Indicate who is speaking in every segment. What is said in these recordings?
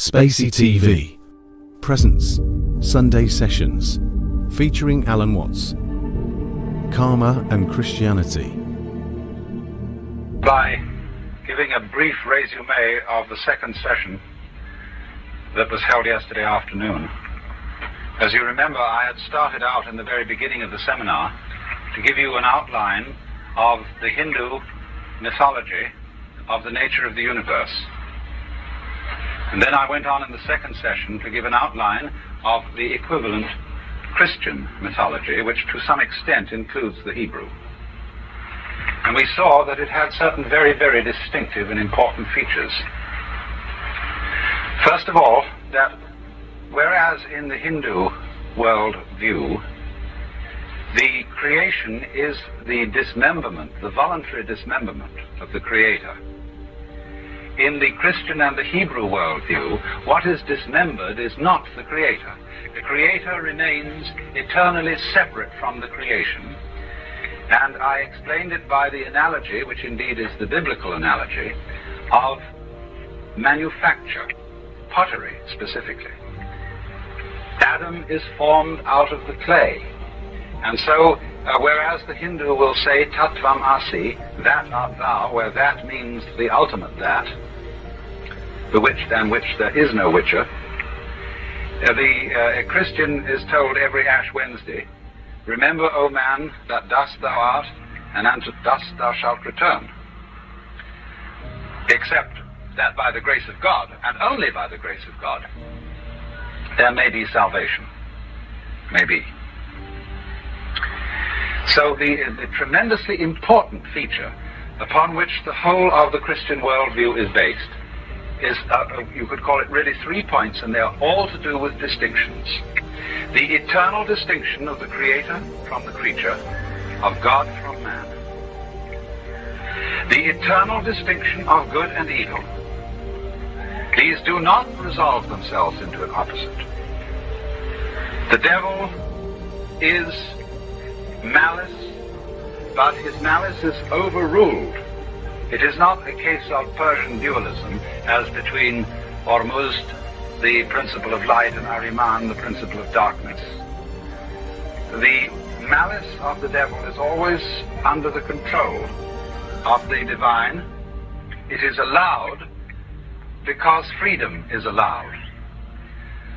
Speaker 1: Spacey TV presents Sunday Sessions featuring Alan Watts, Karma and Christianity.
Speaker 2: By giving a brief resume of the second session that was held yesterday afternoon. As you remember, I had started out in the very beginning of the seminar to give you an outline of the Hindu mythology of the nature of the universe. And then I went on in the second session to give an outline of the equivalent Christian mythology, which to some extent includes the Hebrew. And we saw that it had certain very, very distinctive and important features. First of all, that whereas in the Hindu world view, the creation is the dismemberment, the voluntary dismemberment of the Creator, in the Christian and the Hebrew worldview, what is dismembered is not the Creator. The Creator remains eternally separate from the creation. And I explained it by the analogy, which indeed is the biblical analogy, of manufacture, pottery specifically. Adam is formed out of the clay. And so, whereas the Hindu will say, Tattvam Asi, that art thou, where that means the ultimate that, the which than which there is no witcher, the Christian is told every Ash Wednesday, remember, O man, that dust thou art, and unto dust thou shalt return. Except that by the grace of God, and only by the grace of God, there may be salvation. Maybe. So the tremendously important feature upon which the whole of the Christian worldview is based is, you could call it really 3 points, and they're all to do with distinctions. The eternal distinction of the Creator from the creature, of God from man. The eternal distinction of good and evil. These do not resolve themselves into an opposite. The devil is malice, but his malice is overruled. It is not a case of Persian dualism, as between Hormuzd, the principle of light, and Ahriman, the principle of darkness. The malice of the devil is always under the control of the divine. It is allowed because freedom is allowed.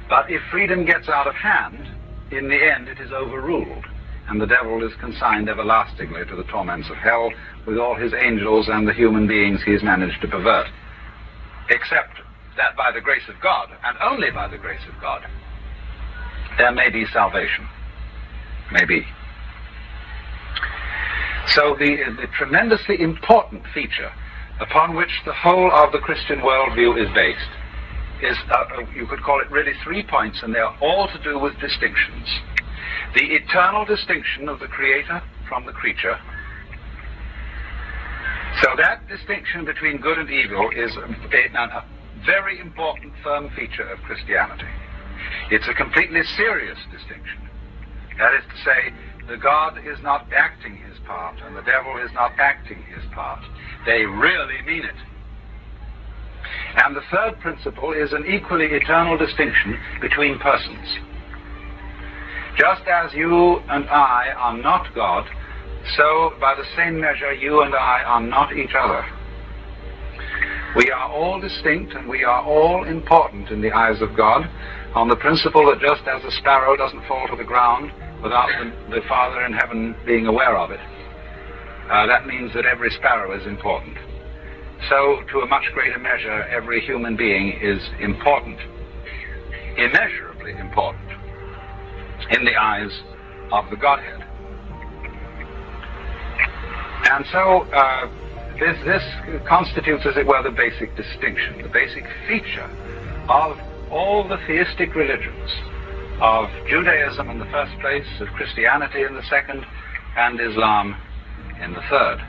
Speaker 2: But if freedom gets out of hand, in the end it is overruled, and the devil is consigned everlastingly to the torments of hell with all his angels and the human beings he has managed to pervert. Except that by the grace of God, and only by the grace of God, there may be salvation. Maybe. So the tremendously important feature upon which the whole of the Christian worldview is based is, you could call it really 3 points, and they're all to do with distinctions. The eternal distinction of the Creator from the creature. So that distinction between good and evil is a very important, firm feature of Christianity. It's a completely serious distinction. That is to say, the God is not acting his part, and the devil is not acting his part. They really mean it. And the third principle is an equally eternal distinction between persons. Just as you and I are not God, so by the same measure you and I are not each other. We are all distinct, and we are all important in the eyes of God, on the principle that just as a sparrow doesn't fall to the ground without the Father in heaven being aware of it, that means that every sparrow is important. So, to a much greater measure, every human being is important, immeasurably important, in the eyes of the Godhead. And so, this constitutes, as it were, the basic distinction, the basic feature of all the theistic religions, of Judaism in the first place, of Christianity in the second, and Islam in the third.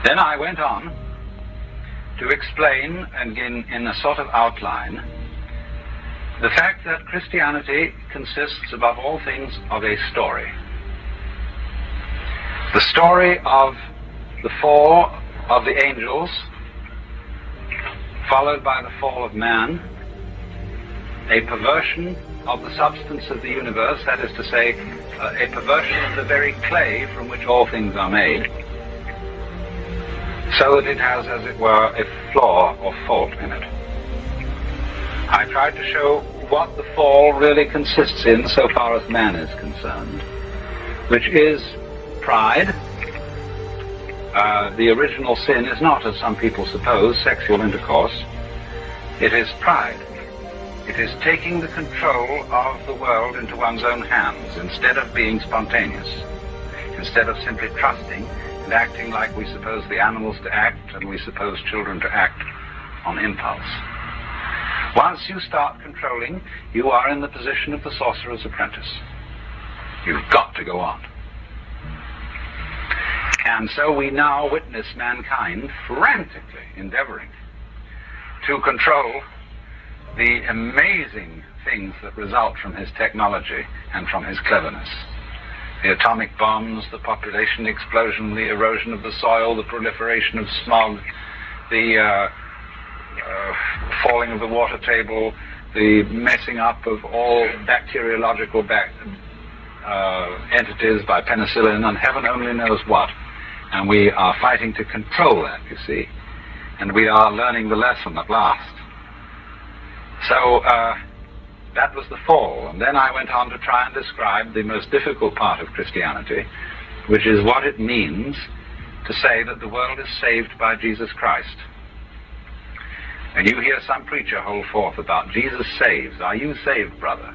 Speaker 2: Then I went on to explain, and in a sort of outline, the fact that Christianity consists, above all things, of a story. The story of the fall of the angels followed by the fall of man, a perversion of the substance of the universe, that is to say, a perversion of the very clay from which all things are made, so that it has, as it were, a flaw or fault in it. I tried to show what the fall really consists in so far as man is concerned, which is pride. The original sin is not, as some people suppose, sexual intercourse. It is pride. It is taking the control of the world into one's own hands instead of being spontaneous, instead of simply trusting and acting like we suppose the animals to act and we suppose children to act on impulse. Once you start controlling, you are in the position of the sorcerer's apprentice. You've got to go on. And so we now witness mankind frantically endeavoring to control the amazing things that result from his technology and from his cleverness. The atomic bombs, the population explosion, the erosion of the soil, the proliferation of smog, the falling of the water table, the messing up of all bacteriological entities by penicillin, and heaven only knows what. And we are fighting to control that, you see. And we are learning the lesson at last. So that was the fall. And then I went on to try and describe the most difficult part of Christianity, which is what it means to say that the world is saved by Jesus Christ. And you hear some preacher hold forth about Jesus saves. Are you saved, brother?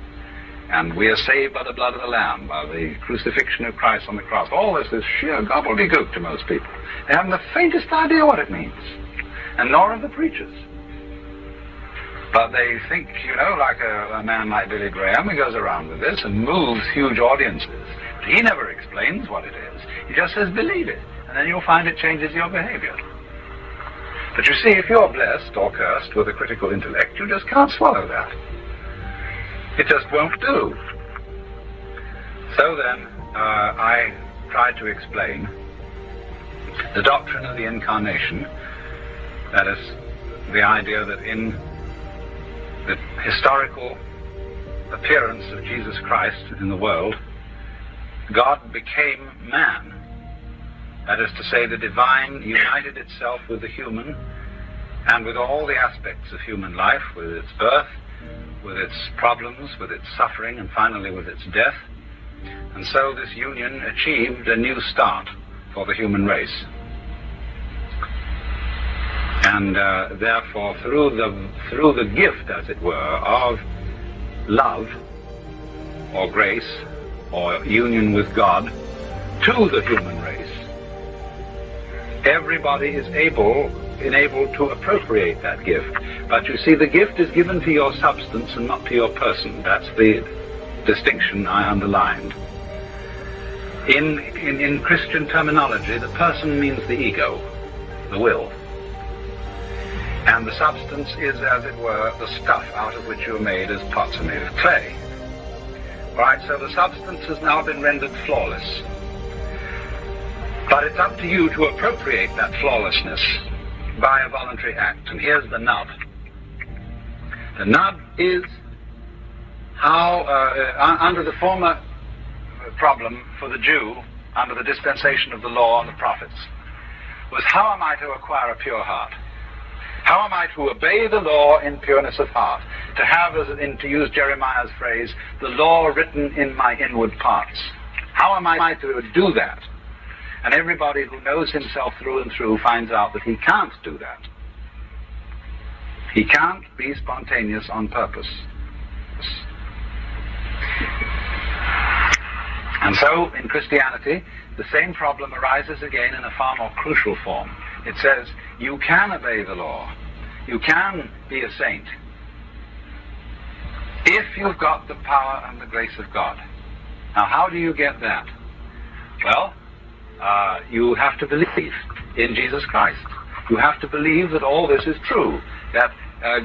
Speaker 2: And we are saved by the blood of the Lamb, by the crucifixion of Christ on the cross. All this is sheer gobbledygook to most people. They haven't the faintest idea what it means. And nor have the preachers. But they think, you know, like a man like Billy Graham, who goes around with this and moves huge audiences. But he never explains what it is. He just says, believe it. And then you'll find it changes your behavior. But you see, if you're blessed or cursed with a critical intellect, you just can't swallow that. It just won't do. So then, I tried to explain the doctrine of the incarnation, that is, the idea that in the historical appearance of Jesus Christ in the world, God became man. That is to say, the divine united itself with the human and with all the aspects of human life, with its birth, with its problems, with its suffering, and finally with its death. And so this union achieved a new start for the human race. And therefore, through the gift, as it were, of love, or grace, or union with God, to the human race, everybody is enabled to appropriate that gift. But you see, the gift is given to your substance and not to your person. That's the distinction I underlined. In Christian terminology, the person means the ego, the will. And the substance is, as it were, the stuff out of which you are made, as pots are made of clay. All right, so the substance has now been rendered flawless. But it's up to you to appropriate that flawlessness by a voluntary act. And here's the nub. The nub is how, under the former problem for the Jew, under the dispensation of the law and the prophets, was how am I to acquire a pure heart? How am I to obey the law in pureness of heart? To have, to use Jeremiah's phrase, the law written in my inward parts. How am I to do that? And everybody who knows himself through and through finds out that he can't do that. He can't be spontaneous on purpose. And so, in Christianity, the same problem arises again in a far more crucial form. It says, you can obey the law. You can be a saint if you've got the power and the grace of God. Now, how do you get that? Well, you have to believe in Jesus Christ. You have to believe that all this is true, that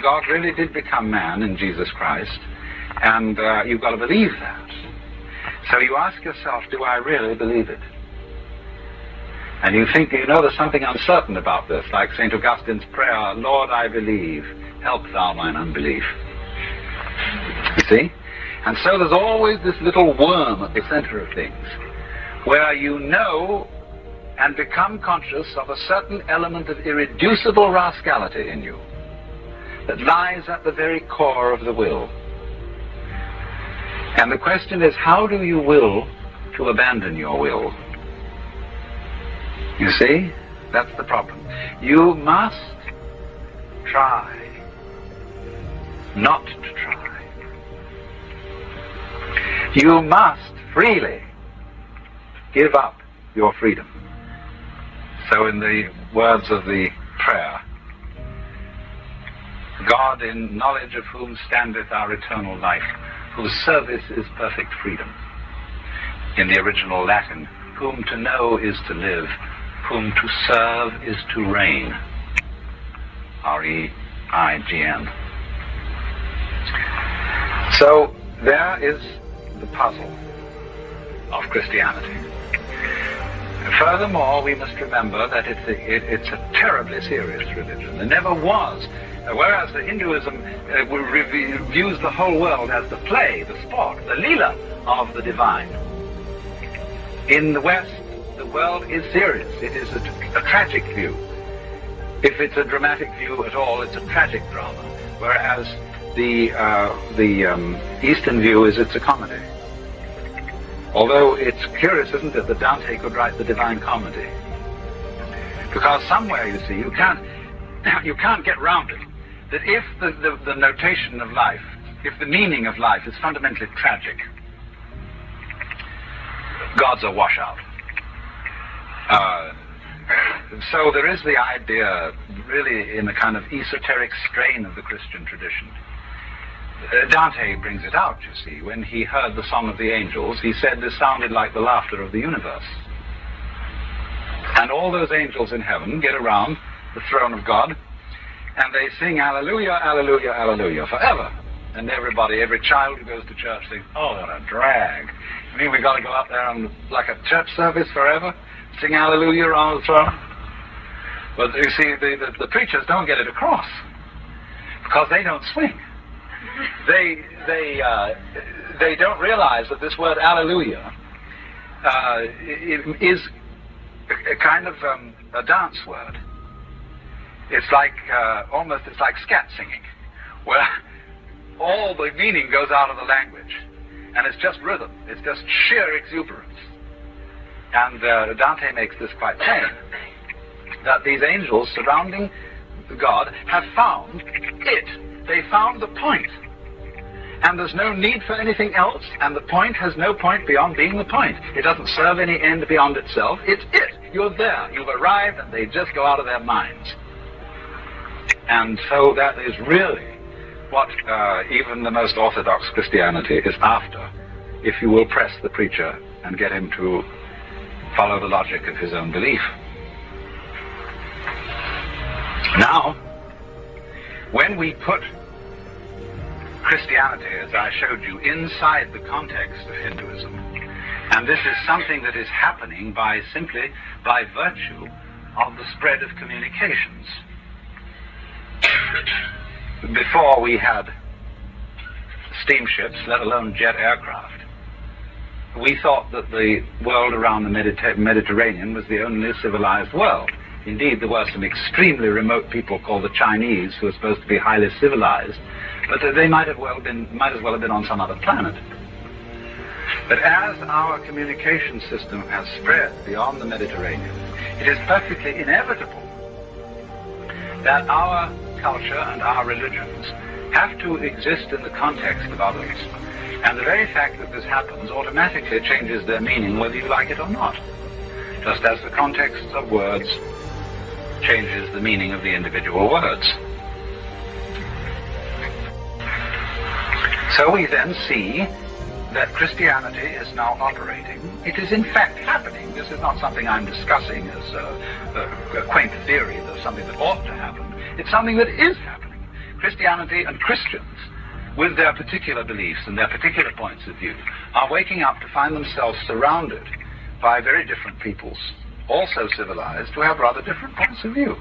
Speaker 2: God really did become man in Jesus Christ, and you've got to believe that. So you ask yourself, do I really believe it? And you think, you know, there's something uncertain about this, like St. Augustine's prayer, Lord, I believe, help thou mine unbelief. You see? And so there's always this little worm at the center of things, where you know and become conscious of a certain element of irreducible rascality in you that lies at the very core of the will. And the question is, how do you will to abandon your will? You see? That's the problem. You must try not to try. You must freely give up your freedom. So in the words of the prayer, God, in knowledge of whom standeth our eternal life, whose service is perfect freedom. In the original Latin, whom to know is to live, whom to serve is to reign. R-E-I-G-N. So there is the puzzle of Christianity. Furthermore, we must remember that it's a terribly serious religion. There never was. Whereas the Hinduism views the whole world as the play, the sport, the leela of the divine. In the West, the world is serious. It is a tragic view. If it's a dramatic view at all, it's a tragic drama. Whereas the Eastern view is it's a comedy. Although it's curious, isn't it, that Dante could write the Divine Comedy. Because somewhere, you see, you can't get round it. That if the notation of life, if the meaning of life is fundamentally tragic, God's a washout. So there is the idea, really in a kind of esoteric strain of the Christian tradition. Dante brings it out, you see. When he heard the Song of the Angels, he said this sounded like the laughter of the universe. And all those angels in heaven get around the throne of God, and they sing Alleluia, Alleluia, Alleluia forever. And everybody, every child who goes to church thinks, oh, what a drag. I mean, we've got to go up there and, like a church service forever, sing Alleluia on the throne. But you see, the preachers don't get it across, because they don't swing. They don't realize that this word Alleluia is a kind of a dance word. It's like it's like scat singing, where all the meaning goes out of the language, and it's just rhythm. It's just sheer exuberance. And Dante makes this quite plain, that these angels surrounding God have found it. They found the point. And there's no need for anything else, and the point has no point beyond being the point. It doesn't serve any end beyond itself. It's it. You're there. You've arrived, and they just go out of their minds. And so that is really what even the most orthodox Christianity is after, if you will press the preacher and get him to follow the logic of his own belief. Now, when we put Christianity, as I showed you, inside the context of Hinduism, and this is something that is happening simply by virtue of the spread of communications. Before we had steamships, let alone jet aircraft, we thought that the world around the Mediterranean was the only civilized world. Indeed, there were some extremely remote people called the Chinese who were supposed to be highly civilized, but they might as well have been on some other planet. But as our communication system has spread beyond the Mediterranean, it is perfectly inevitable that our culture and our religions have to exist in the context of others. And the very fact that this happens automatically changes their meaning whether you like it or not. Just as the context of words changes the meaning of the individual words. So we then see that Christianity is now operating. It is in fact happening. This is not something I'm discussing as a quaint theory of something that ought to happen. It's something that is happening. Christianity and Christians, with their particular beliefs and their particular points of view, are waking up to find themselves surrounded by very different peoples also civilized, who have rather different points of view.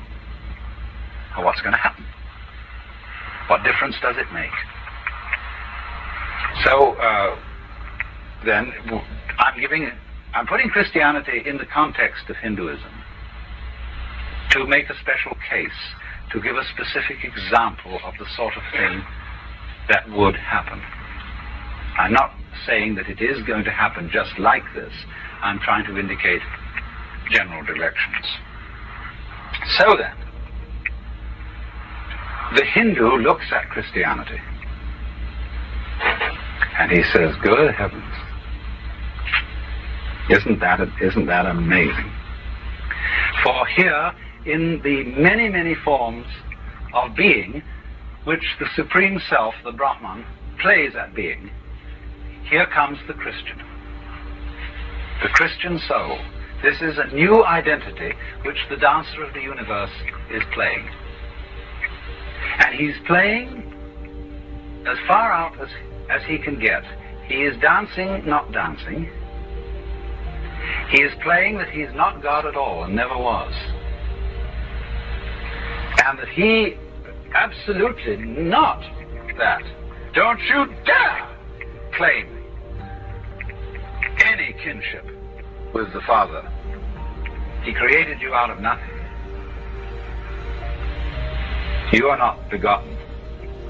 Speaker 2: Well, what's going to happen? What difference does it make? So then I'm putting Christianity in the context of Hinduism to make a special case, to give a specific example of the sort of thing that would happen. I'm not saying that it is going to happen just like this. I'm trying to indicate general directions. So then, the Hindu looks at Christianity and he says, good heavens, isn't that amazing? For here, in the many, many forms of being which the Supreme Self, the Brahman, plays at being, here comes the Christian soul. This is a new identity which the dancer of the universe is playing. And he's playing as far out as he can get. He is dancing, not dancing. He is playing that he's not God at all and never was. And that he absolutely not that. Don't you dare claim any kinship with the Father. He created you out of nothing. You are not begotten.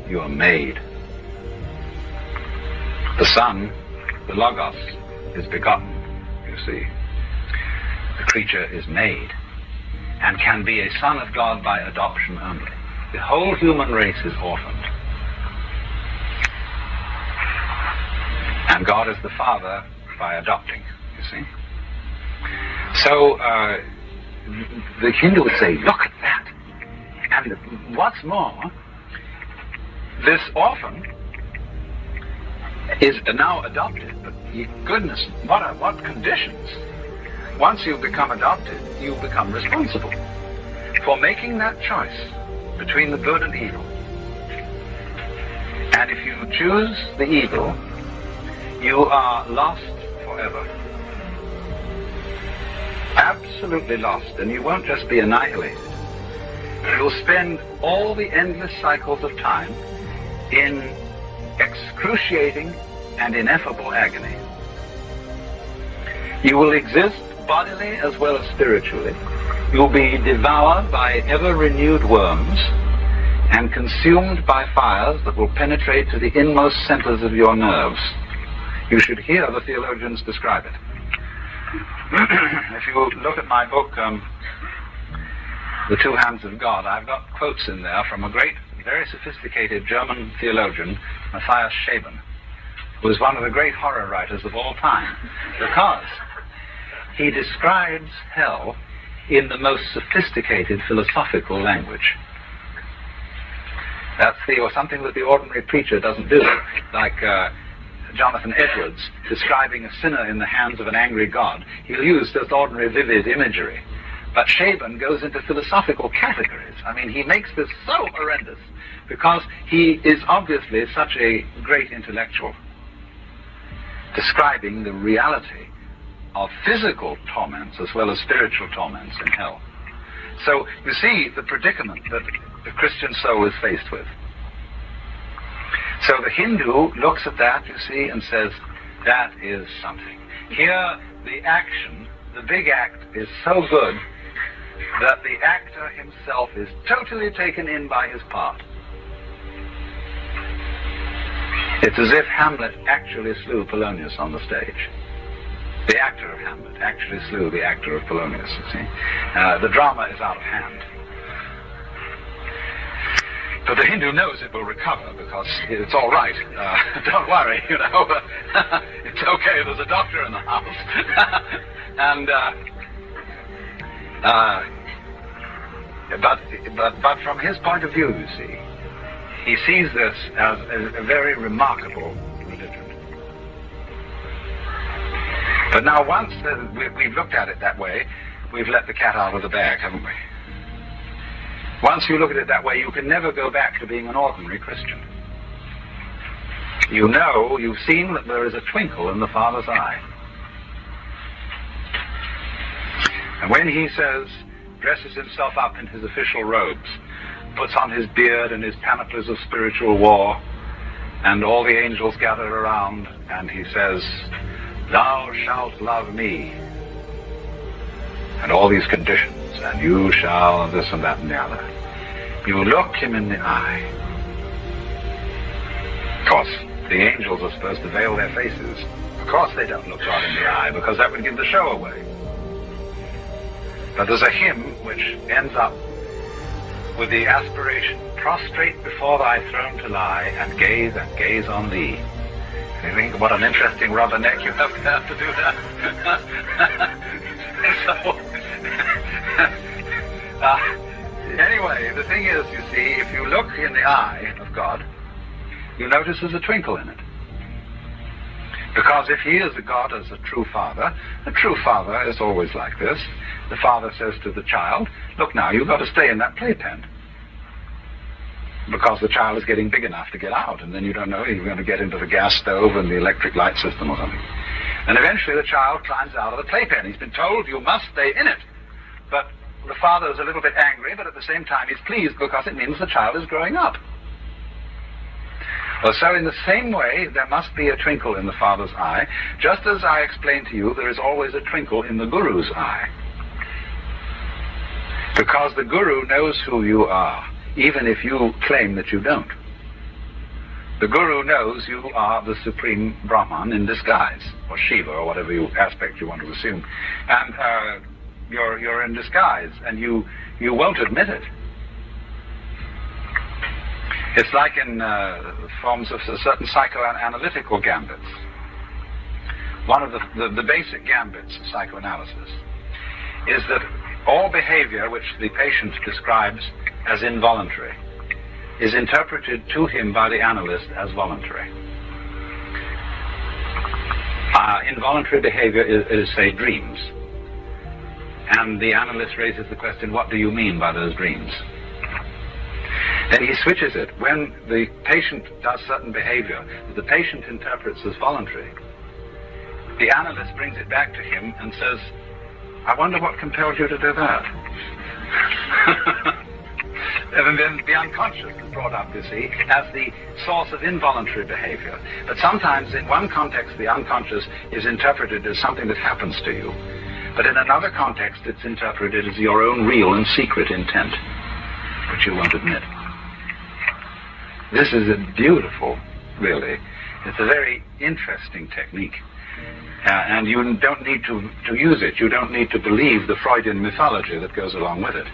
Speaker 2: You are made. The Son, the Logos, is begotten, you see. The creature is made and can be a son of God by adoption only. The whole human race is orphaned. And God is the Father by adopting, you see. So the Hindu would say, look at that. And what's more, this orphan is now adopted. But goodness, what conditions? Once you become adopted, you become responsible for making that choice between the good and evil. And if you choose the evil, you are lost forever. Absolutely lost, and you won't just be annihilated. You'll spend all the endless cycles of time in excruciating and ineffable agony. You will exist bodily as well as spiritually. You'll be devoured by ever-renewed worms and consumed by fires that will penetrate to the inmost centers of your nerves. You should hear the theologians describe it. If you look at my book, The Two Hands of God, I've got quotes in there from a great, very sophisticated German theologian, Matthias Schaben, who is one of the great horror writers of all time, because he describes hell in the most sophisticated philosophical language. That's something that the ordinary preacher doesn't do, like Jonathan Edwards describing a sinner in the hands of an angry God. He'll use just ordinary vivid imagery. But Schaben goes into philosophical categories. I mean, he makes this so horrendous because he is obviously such a great intellectual, describing the reality of physical torments as well as spiritual torments in hell. So you see the predicament that the Christian soul is faced with. So the Hindu looks at that, you see, and says, that is something. Here, the action, the big act, is so good that the actor himself is totally taken in by his part. It's as if Hamlet actually slew Polonius on the stage. The actor of Hamlet actually slew the actor of Polonius, you see. The drama is out of hand. But the Hindu knows it will recover because it's all right. Don't worry, you know. It's okay, there's a doctor in the house. And but from his point of view, you see, he sees this as a very remarkable religion. But now once we've looked at it that way, we've let the cat out of the bag, haven't we? Once you look at it that way, you can never go back to being an ordinary Christian. You know, you've seen that there is a twinkle in the Father's eye. And when he says, dresses himself up in his official robes, puts on his beard and his panoplies of spiritual war, and all the angels gather around, and he says, thou shalt love me, and all these conditions, and you shall this and that and the other. You look him in the eye. Of course, the angels are supposed to veil their faces. Of course they don't look God in the eye, because that would give the show away. But there's a hymn which ends up with the aspiration, prostrate before thy throne to lie, and gaze on thee. You think what an interesting rubber neck you have to do that. Anyway, the thing is, you see, if you look in the eye of God, you notice there's a twinkle in it. Because if he is a God as a true father is always like this. The father says to the child, look now, you've got to stay in that playpen. Because the child is getting big enough to get out, and then you don't know if you're going to get into the gas stove and the electric light system or something. And eventually the child climbs out of the playpen. He's been told, you must stay in it. But the father is a little bit angry, but at the same time he's pleased because it means the child is growing up. Well, so in the same way, there must be a twinkle in the father's eye. Just as I explained to you, there is always a twinkle in the guru's eye. Because the guru knows who you are, even if you claim that you don't. The guru knows you are the supreme Brahman in disguise, or Shiva, or whatever aspect you want to assume. And you're in disguise, and you won't admit it. It's like in forms of certain psychoanalytical gambits. One of the basic gambits of psychoanalysis is that all behavior which the patient describes as involuntary is interpreted to him by the analyst as voluntary. Involuntary behavior is, say, dreams. And the analyst raises the question, what do you mean by those dreams? Then he switches it. When the patient does certain behavior that the patient interprets as voluntary, the analyst brings it back to him and says, I wonder what compelled you to do that. And then the unconscious is brought up, you see, as the source of involuntary behavior. But sometimes in one context the unconscious is interpreted as something that happens to you. But in another context it's interpreted as your own real and secret intent, which you won't admit. This is a beautiful, really, it's a very interesting technique. And you don't need to use it. You don't need to believe the Freudian mythology that goes along with it.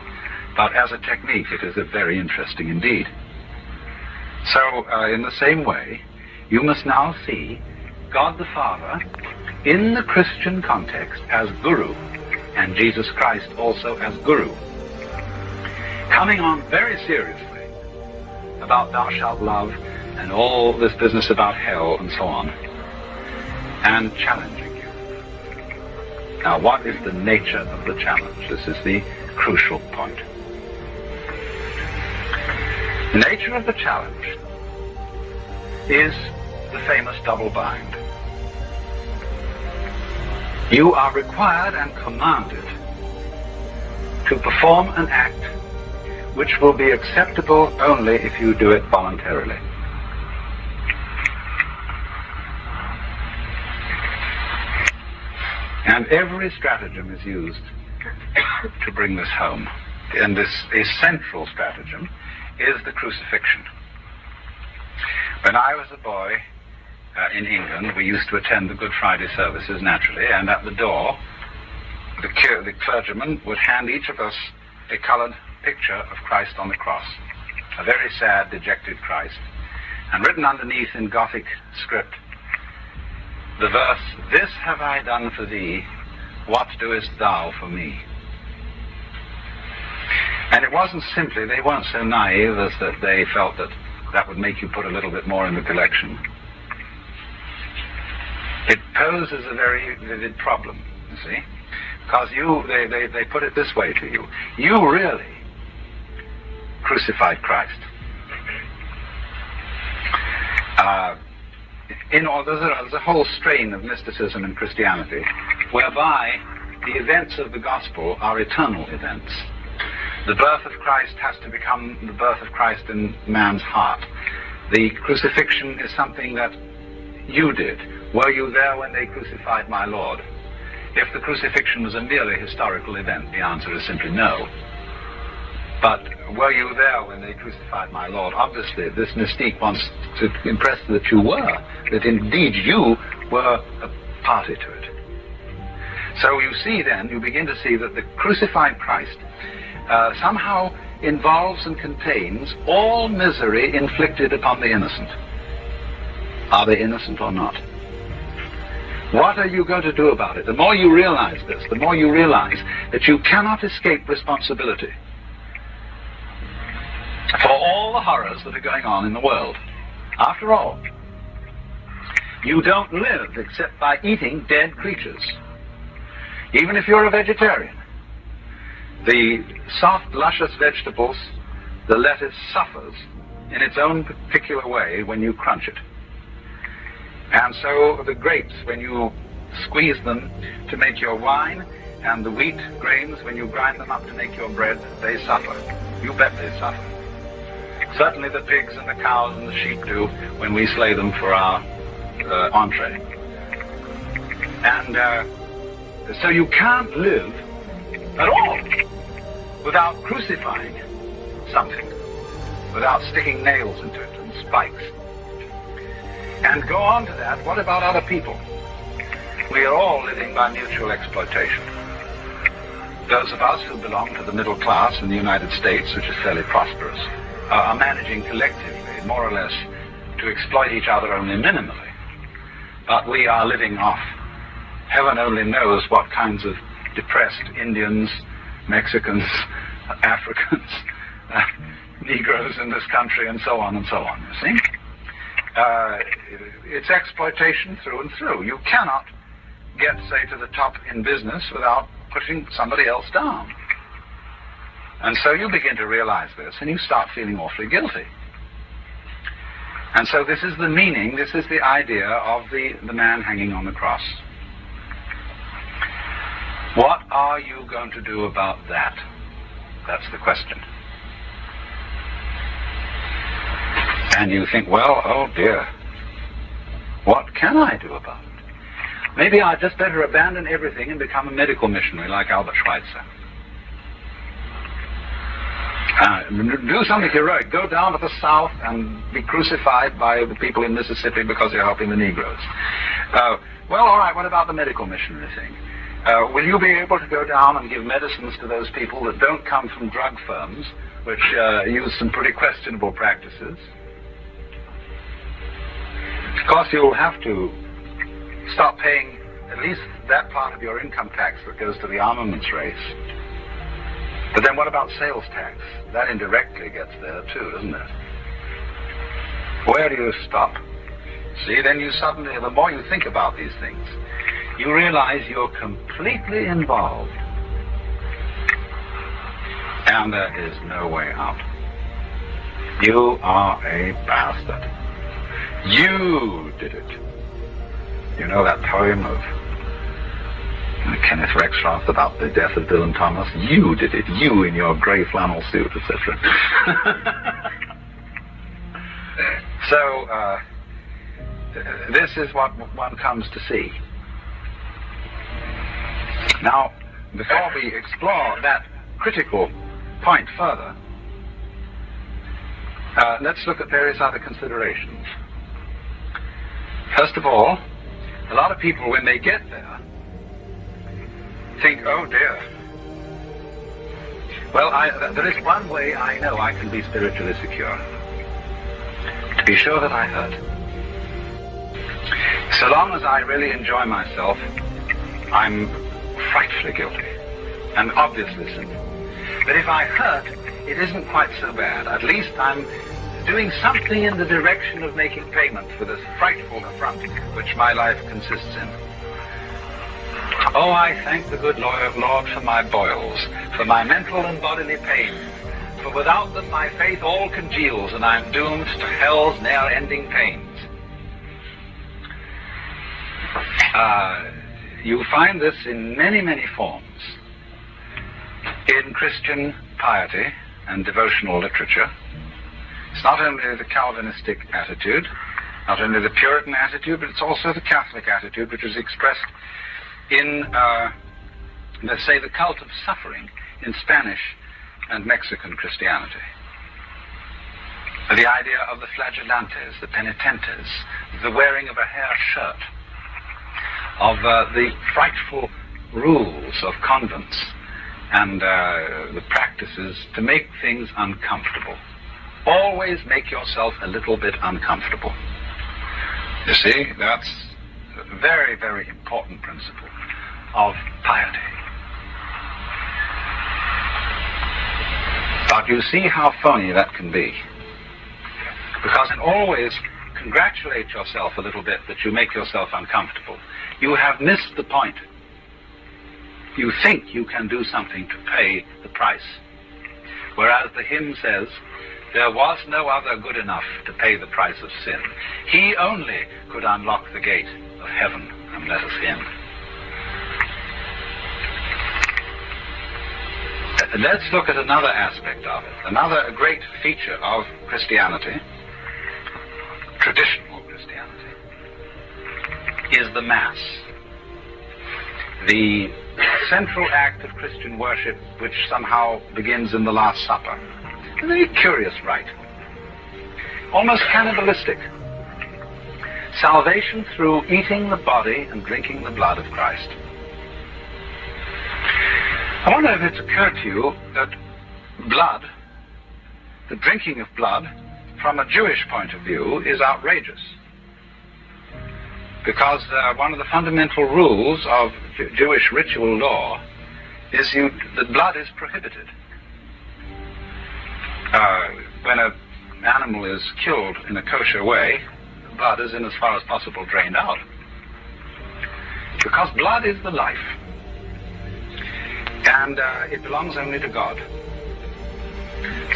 Speaker 2: But as a technique, it is very interesting indeed. So, in the same way, you must now see God the Father in the Christian context as Guru, and Jesus Christ also as Guru, coming on very seriously about thou shalt love and all this business about hell and so on, and challenging you. Now, what is the nature of the challenge? This is the crucial point. The nature of the challenge is the famous double bind. You are required and commanded to perform an act which will be acceptable only if you do it voluntarily. And every stratagem is used to bring this home. And this essential stratagem is the crucifixion. When I was a boy in England, we used to attend the Good Friday services naturally, and at the door, the clergyman would hand each of us a colored picture of Christ on the cross, a very sad, dejected Christ, and written underneath in Gothic script, the verse, "This have I done for thee, what doest thou for me?" And it wasn't simply, they weren't so naive as that they felt that that would make you put a little bit more in the collection. It poses a very vivid problem, you see, because they put it this way to you. You really crucified Christ. There's a whole strain of mysticism in Christianity whereby the events of the gospel are eternal events. The birth of Christ has to become the birth of Christ in man's heart. The crucifixion is something that you did. Were you there when they crucified my Lord? If the crucifixion was a merely historical event, the answer is simply no. But were you there when they crucified my Lord? Obviously, this mystique wants to impress that you were, that indeed you were a party to it. So you see then, you begin to see that the crucified Christ somehow involves and contains all misery inflicted upon the innocent. Are they innocent or not? What are you going to do about it? The more you realize this, the more you realize that you cannot escape responsibility for all the horrors that are going on in the world. After all, you don't live except by eating dead creatures. Even if you're a vegetarian, the soft, luscious vegetables, the lettuce suffers in its own particular way when you crunch it. And so the grapes, when you squeeze them to make your wine, and the wheat grains, when you grind them up to make your bread, they suffer. You bet they suffer. Certainly the pigs and the cows and the sheep do when we slay them for our entree. And so you can't live at all without crucifying something, without sticking nails into it and spikes. And go on to that, what about other people? We are all living by mutual exploitation. Those of us who belong to the middle class in the United States, which is fairly prosperous, are managing collectively, more or less, to exploit each other only minimally. But we are living off heaven only knows what kinds of depressed Indians, Mexicans, Africans, Negroes in this country, and so on, you see? It's exploitation through and through. You cannot get, say, to the top in business without pushing somebody else down. And so you begin to realize this, and you start feeling awfully guilty. And so this is the meaning, this is the idea of the man hanging on the cross. What are you going to do about that? That's the question. And you think, well, oh dear, what can I do about it? Maybe I'd just better abandon everything and become a medical missionary like Albert Schweitzer. Do something heroic. Go down to the South and be crucified by the people in Mississippi because you're helping the Negroes. Well, all right, what about the medical missionary thing? Will you be able to go down and give medicines to those people that don't come from drug firms, which use some pretty questionable practices? Of course, you'll have to stop paying at least that part of your income tax that goes to the armaments race. But then what about sales tax? That indirectly gets there too, doesn't it? Where do you stop? See, then you suddenly, the more you think about these things, you realize you're completely involved. And there is no way out. You are a bastard. You did it. You know that poem of Kenneth Rexroth about the death of Dylan Thomas? You did it. You in your grey flannel suit, etc. So, this is what one comes to see. Now, before we explore that critical point further, let's look at various other considerations. First of all, a lot of people, when they get there, think, oh dear. Well, there is one way I know I can be spiritually secure. To be sure that I hurt. So long as I really enjoy myself, I'm frightfully guilty and obviously sinful. But if I hurt, it isn't quite so bad. At least I'm doing something in the direction of making payment for this frightful affront which my life consists in. Oh, I thank the good Lord for my boils, for my mental and bodily pains, for without them my faith all congeals, and I'm doomed to hell's ne'er-ending pains. you find this in many, many forms. In Christian piety and devotional literature, it's not only the Calvinistic attitude, not only the Puritan attitude, but it's also the Catholic attitude, which is expressed in, let's say, the cult of suffering in Spanish and Mexican Christianity. The idea of the flagellantes, the penitentes, the wearing of a hair shirt, of the frightful rules of convents and the practices to make things uncomfortable. Always make yourself a little bit uncomfortable. You see, that's a very, very important principle of piety. But you see how phony that can be. Because in always congratulate yourself a little bit that you make yourself uncomfortable, you have missed the point. You think you can do something to pay the price. Whereas the hymn says, there was no other good enough to pay the price of sin. He only could unlock the gate of heaven and let us in. Let's look at another aspect of it. Another great feature of Christianity, traditional Christianity, is the Mass. The central act of Christian worship, which somehow begins in the Last Supper. A very curious rite, almost cannibalistic. Salvation through eating the body and drinking the blood of Christ. I wonder if it's occurred to you that blood, the drinking of blood, from a Jewish point of view, is outrageous. Because one of the fundamental rules of Jewish ritual law is that blood is prohibited. When an animal is killed in a kosher way, the blood is, in as far as possible, drained out. Because blood is the life. And it belongs only to God.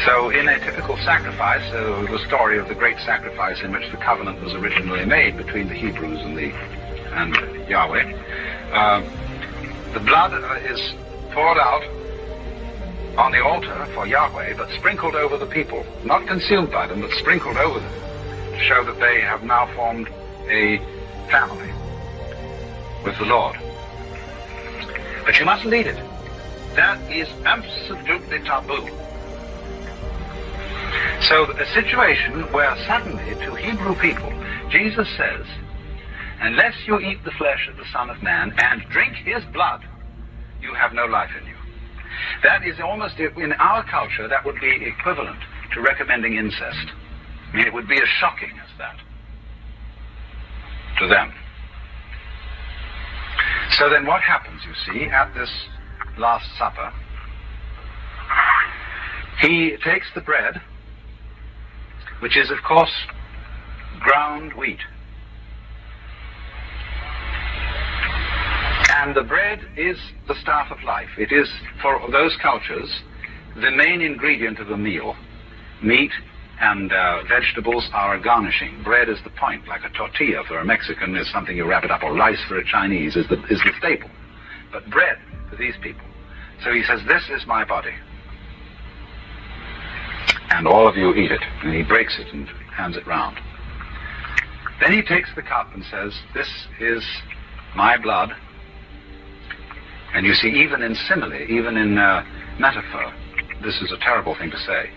Speaker 2: So in a typical sacrifice, the story of the great sacrifice in which the covenant was originally made between the Hebrews and Yahweh, the blood is poured out on the altar for Yahweh, but sprinkled over the people, not consumed by them, but sprinkled over them, to show that they have now formed a family with the Lord. But you mustn't eat it. That is absolutely taboo. So a situation where suddenly to Hebrew people, Jesus says, unless you eat the flesh of the Son of Man and drink his blood, you have no life in you. That is almost, in our culture, that would be equivalent to recommending incest. I mean, it would be as shocking as that to them. So then what happens, you see, at this Last Supper? He takes the bread, which is, of course, ground wheat. And the bread is the staff of life. It is, for those cultures, the main ingredient of a meal. Meat and vegetables are a garnishing. Bread is the point, like a tortilla for a Mexican is something you wrap it up, or rice for a Chinese is the staple. But bread for these people. So he says, this is my body. And all of you eat it. And he breaks it and hands it round. Then he takes the cup and says, this is my blood. And you see, even in simile, even in metaphor, this is a terrible thing to say.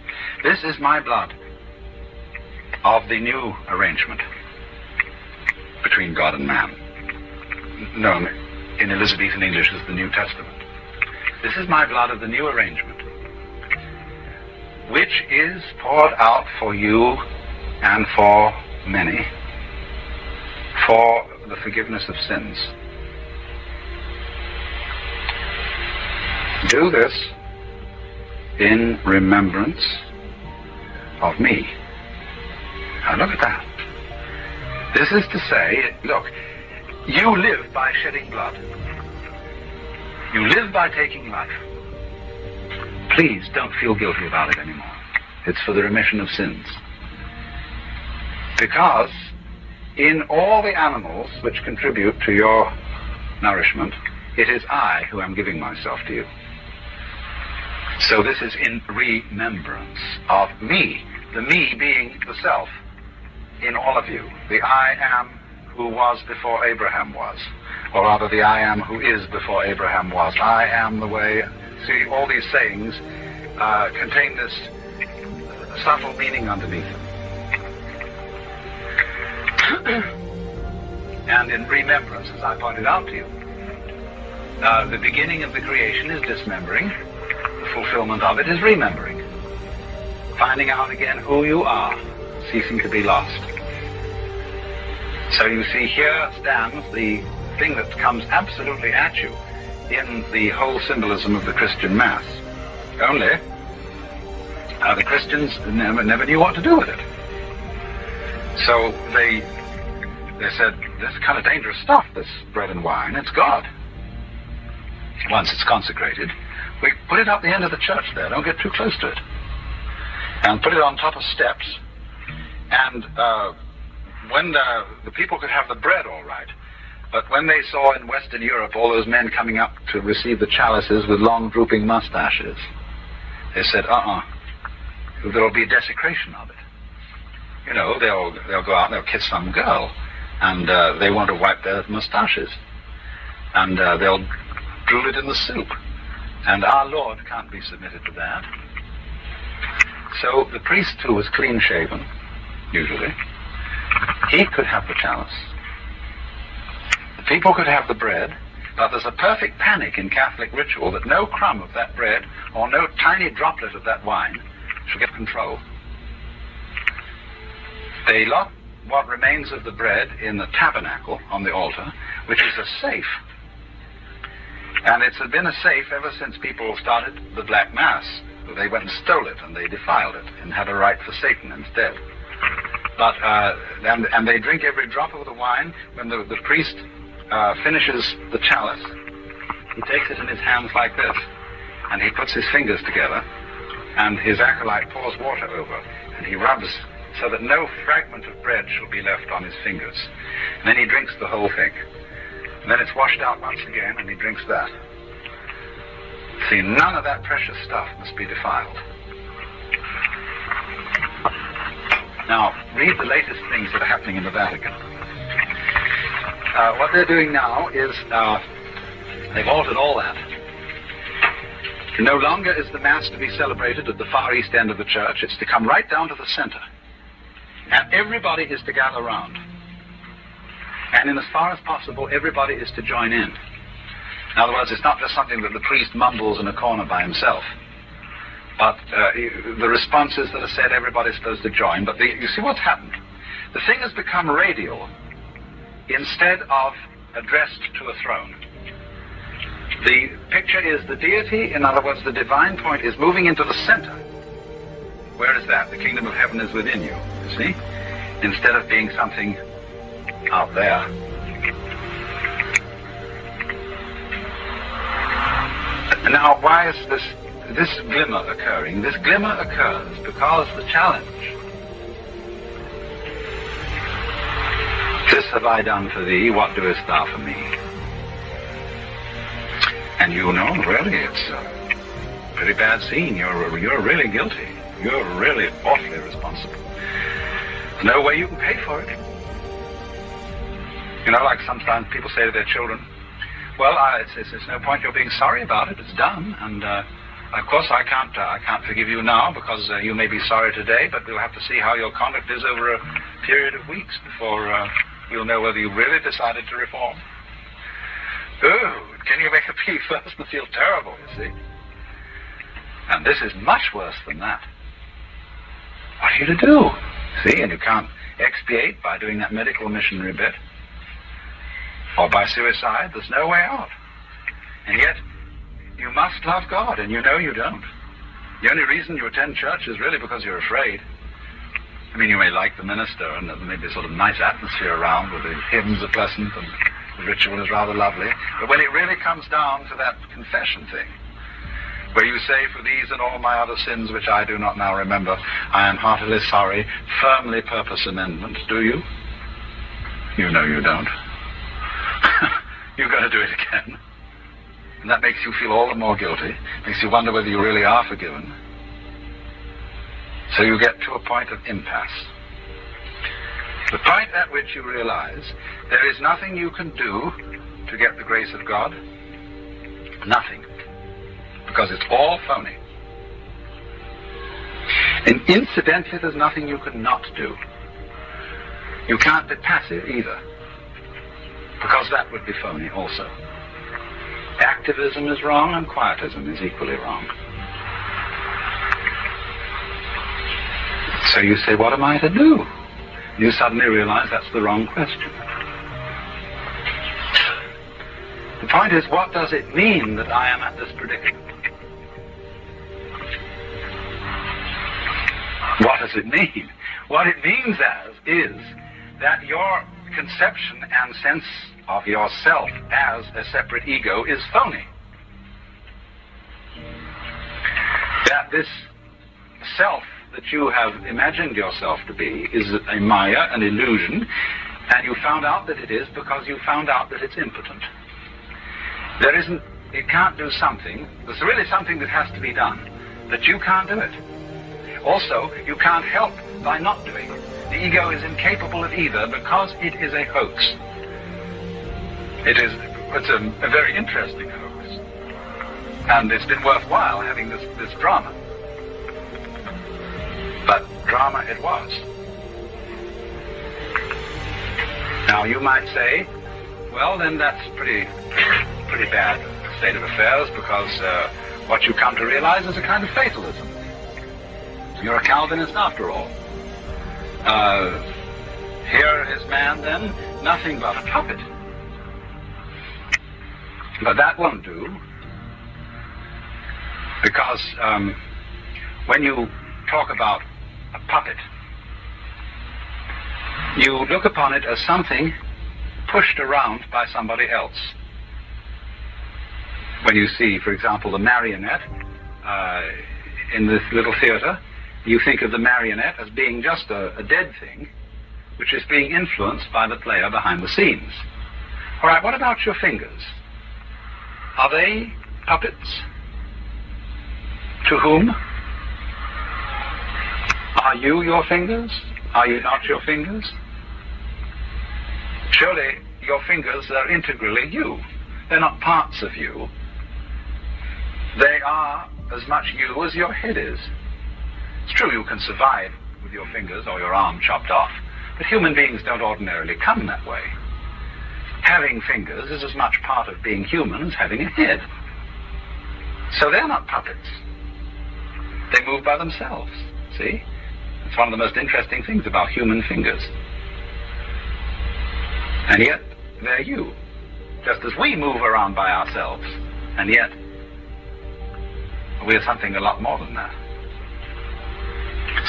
Speaker 2: This is my blood of the new arrangement between God and man. Known in Elizabethan English as the New Testament. This is my blood of the new arrangement, which is poured out for you and for many for the forgiveness of sins. Do this in remembrance of me. Now look at that. This is to say, look, you live by shedding blood. You live by taking life. Please don't feel guilty about it anymore. It's for the remission of sins. Because in all the animals which contribute to your nourishment. It is I who am giving myself to you. So this is in remembrance of me, the me being the self in all of you, the I am who was before Abraham was, or rather the I am who is before Abraham was. I am the way. See, all these sayings contain this subtle meaning underneath them. And in remembrance, as I pointed out to you, the beginning of the creation is dismembering. The fulfillment of it is remembering. Finding out again who you are, ceasing to be lost. So you see, here stands the thing that comes absolutely at you in the whole symbolism of the Christian Mass. Only, the Christians never knew what to do with it. So they said, this is kind of dangerous stuff, this bread and wine. It's God. Once it's consecrated, we put it up the end of the church there. Don't get too close to it. And put it on top of steps. And when the people could have the bread all right, but when they saw in Western Europe all those men coming up to receive the chalices with long drooping mustaches, they said, there'll be desecration of it. You know, they'll go out and they'll kiss some girl, and they want to wipe their mustaches, and they'll drool it in the soup, and our Lord can't be submitted to that. So the priest, who was clean-shaven, usually, he could have the chalice. The people could have the bread, but there's a perfect panic in Catholic ritual that no crumb of that bread or no tiny droplet of that wine shall get control. They lock what remains of the bread in the tabernacle on the altar, which is a safe. And it's been a safe ever since people started the Black Mass. They went and stole it, and they defiled it, and had a rite for Satan instead. But and they drink every drop of the wine. When the priest finishes the chalice, he takes it in his hands like this, and he puts his fingers together, and his acolyte pours water over, and he rubs so that no fragment of bread shall be left on his fingers. And then he drinks the whole thing. And then it's washed out once again, and he drinks that. See, none of that precious stuff must be defiled. Now, read the latest things that are happening in the Vatican. What they're doing now is they've altered all that. No longer is the Mass to be celebrated at the far east end of the church. It's to come right down to the center. And everybody is to gather round. And in as far as possible, everybody is to join in. In other words, it's not just something that the priest mumbles in a corner by himself. But the responses that are said, everybody's supposed to join. But you see what's happened? The thing has become radial instead of addressed to a throne. The picture is the deity, in other words, the divine point is moving into the center. Where is that? The kingdom of heaven is within you see? Instead of being something out there. Now, why is this glimmer occurring? This glimmer occurs because the challenge. This have I done for thee, what doest thou for me? And you know, really, it's a pretty bad scene. You're really guilty. You're really awfully responsible. There's no way you can pay for it. You know, like sometimes people say to their children, well, it's no point you're being sorry about it. It's done. And, of course, I can't forgive you now because you may be sorry today, but we'll have to see how your conduct is over a period of weeks before we'll know whether you really decided to reform. Oh, can you make a plea first and feel terrible, you see? And this is much worse than that. What are you to do? See, and you can't expiate by doing that medical missionary bit. Or by suicide. There's no way out. And yet, you must love God, and you know you don't. The only reason you attend church is really because you're afraid. I mean, you may like the minister, and there may be a sort of nice atmosphere around, where the hymns are pleasant, and the ritual is rather lovely. But when it really comes down to that confession thing, where you say, for these and all my other sins which I do not now remember, I am heartily sorry, firmly purpose amendment, do you? You know you don't. you're going to do it again. And that makes you feel all the more guilty, makes you wonder whether you really are forgiven. So you get to a point of impasse. The point at which you realize there is nothing you can do to get the grace of God. Nothing. Because it's all phony. And incidentally, there's nothing you could not do. You can't be passive either, because that would be phony also. Activism is wrong and quietism is equally wrong. So you say, what am I to do? You suddenly realize that's the wrong question. The point is, what does it mean that I am at this predicament? What does it mean? What it means is that your conception and sense of yourself as a separate ego is phony. That this self that you have imagined yourself to be is a maya, an illusion, and you found out that it is because you found out that it's impotent. It can't do something. There's really something that has to be done, but you can't do it. Also, you can't help by not doing it. The ego is incapable of either because it is a hoax. It's a very interesting hoax. And it's been worthwhile having this drama. But drama it was. Now you might say, well then that's pretty bad state of affairs, because what you come to realize is a kind of fatalism. You're a Calvinist after all. Here is man then, nothing but a puppet. But that won't do, because when you talk about a puppet, you look upon it as something pushed around by somebody else. When you see, for example, the marionette in this little theater, you think of the marionette as being just a dead thing, which is being influenced by the player behind the scenes. All right, what about your fingers? Are they puppets? To whom? Are you your fingers? Are you not your fingers? Surely your fingers are integrally you. They're not parts of you. They are as much you as your head is. It's true you can survive with your fingers or your arm chopped off, but human beings don't ordinarily come that way. Having fingers is as much part of being human as having a head. So they're not puppets. They move by themselves, see? It's one of the most interesting things about human fingers. And yet, they're you, just as we move around by ourselves, and yet, we're something a lot more than that.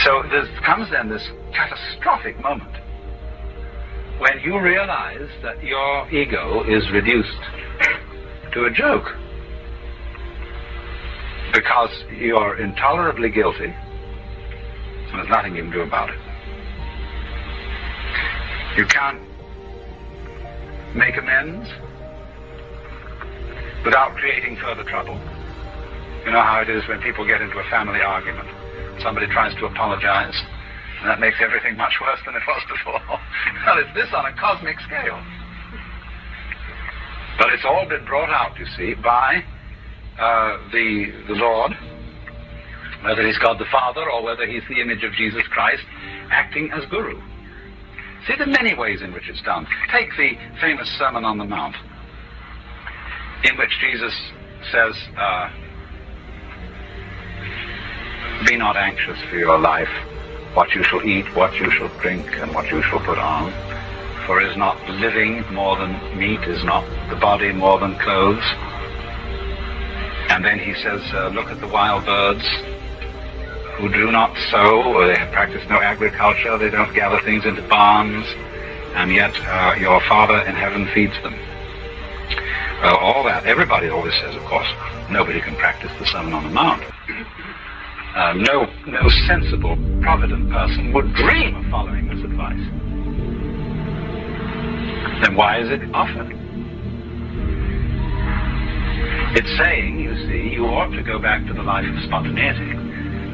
Speaker 2: So there comes then this catastrophic moment when you realize that your ego is reduced to a joke because you're intolerably guilty, so there's nothing you can do about it. You can't make amends without creating further trouble. You know how it is when people get into a family argument. Somebody tries to apologize, and that makes everything much worse than it was before. Well, it's this on a cosmic scale. But it's all been brought out, you see, by the Lord, whether he's God the Father or whether he's the image of Jesus Christ, acting as Guru. See, there are many ways in which it's done. Take the famous Sermon on the Mount, in which Jesus says, be not anxious for your life, what you shall eat, what you shall drink, and what you shall put on. For is not living more than meat, is not the body more than clothes? And then he says, look at the wild birds who do not sow, or they practice no agriculture, they don't gather things into barns, and yet your Father in heaven feeds them. Well, all that, everybody always says, of course, nobody can practice the Sermon on the Mount. No sensible, provident person would dream of following this advice. Then why is it offered? It's saying, you see, you ought to go back to the life of spontaneity,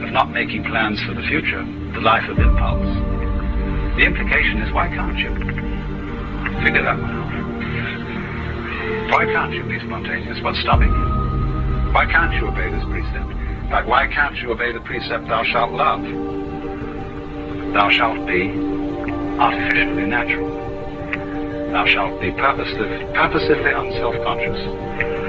Speaker 2: of not making plans for the future, the life of impulse. The implication is, why can't you? Figure that one out. Why can't you be spontaneous? What's stopping you? Why can't you obey this precept? In fact, why can't you obey the precept, thou shalt love? Thou shalt be artificially natural. Thou shalt be purposively unself-conscious.